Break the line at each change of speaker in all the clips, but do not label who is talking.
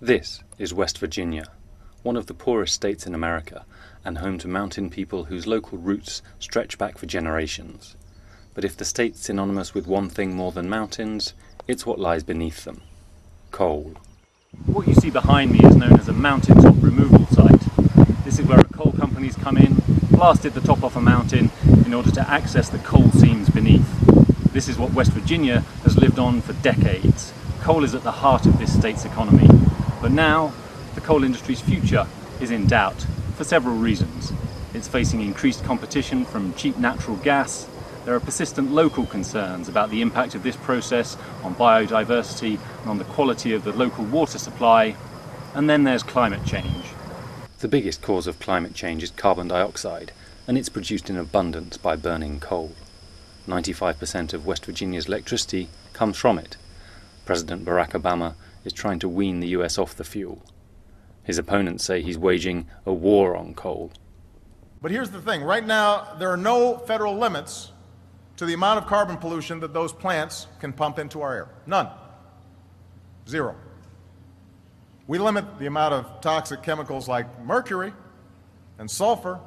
This is West Virginia, one of the poorest states in America and home to mountain people whose local roots stretch back for generations. But if the state's synonymous with one thing more than mountains, it's what lies beneath them: coal. What you see behind me is known as a mountaintop removal site. This is where coal companies come in, blasted the top off a mountain in order to access the coal seams beneath. This is what West Virginia has lived on for decades. Coal is at the heart of this state's economy. But now, the coal industry's future is in doubt for several reasons. It's facing increased competition from cheap natural gas. There are persistent local concerns about the impact of this process on biodiversity and on the quality of the local water supply. And then there's climate change. The biggest cause of climate change is carbon dioxide, and it's produced in abundance by burning coal. 95% of West Virginia's electricity comes from it. President Barack Obama is trying to wean the US off the fuel. His opponents say he's waging a war on coal.
But here's the thing. Right now, there are no federal limits to the amount of carbon pollution that those plants can pump into our air. None. Zero. We limit the amount of toxic chemicals like mercury and sulfur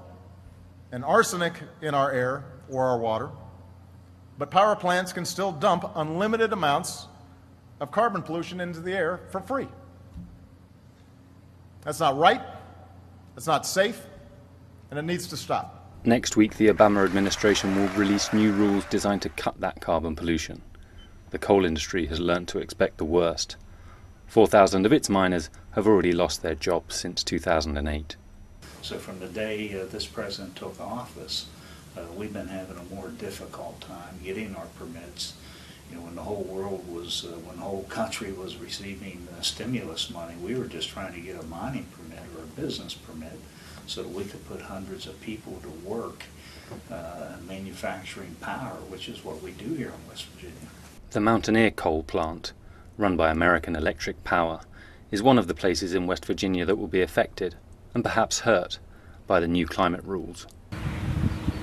and arsenic in our air or our water, but power plants can still dump unlimited amounts of carbon pollution into the air for free. That's not right, that's not safe, and it needs to stop.
Next week, the Obama administration will release new rules designed to cut that carbon pollution. The coal industry has learned to expect the worst. 4,000 of its miners have already lost their jobs since 2008.
So from the day this president took office, we've been having a more difficult time getting our permits. You know, when the whole world was, when the whole country was receiving stimulus money, we were just trying to get a mining permit or a business permit so that we could put hundreds of people to work manufacturing power, which is what we do here in West Virginia.
The Mountaineer coal plant, run by American Electric Power, is one of the places in West Virginia that will be affected, and perhaps hurt, by the new climate rules.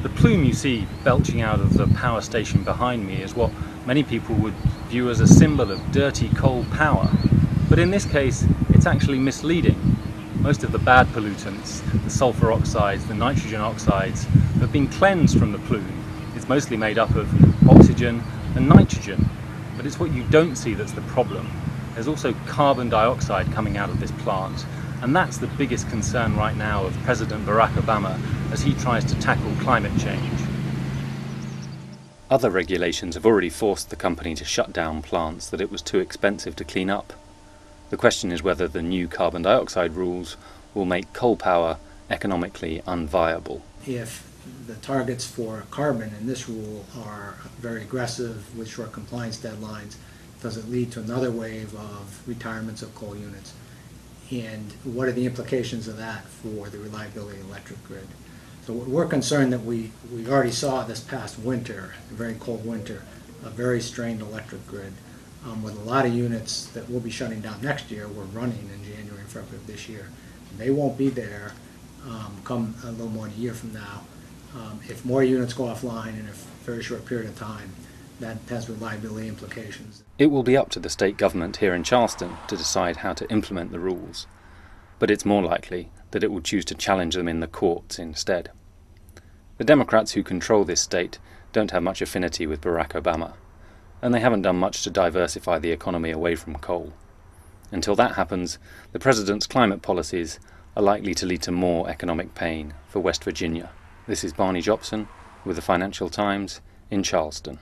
The plume you see belching out of the power station behind me is what many people would view as a symbol of dirty coal power. But in this case, it's actually misleading. Most of the bad pollutants, the sulfur oxides, the nitrogen oxides, have been cleansed from the plume. It's mostly made up of oxygen and nitrogen. But it's what you don't see that's the problem. There's also carbon dioxide coming out of this plant. And that's the biggest concern right now of President Barack Obama as he tries to tackle climate change. Other regulations have already forced the company to shut down plants that it was too expensive to clean up. The question is whether the new carbon dioxide rules will make coal power economically unviable.
If the targets for carbon in this rule are very aggressive with short compliance deadlines, does it lead to another wave of retirements of coal units? And what are the implications of that for the reliability of the electric grid? So we're concerned that we already saw this past winter, a very cold winter, a very strained electric grid with a lot of units that will be shutting down next year were running in January and February of this year. They won't be there come a little more than a year from now. If more units go offline in a very short period of time, that has reliability implications.
It will be up to the state government here in Charleston to decide how to implement the rules, but it's more likely that it will choose to challenge them in the courts instead. The Democrats who control this state don't have much affinity with Barack Obama, and they haven't done much to diversify the economy away from coal. Until that happens, the president's climate policies are likely to lead to more economic pain for West Virginia. This is Barney Jopson with the Financial Times in Charleston.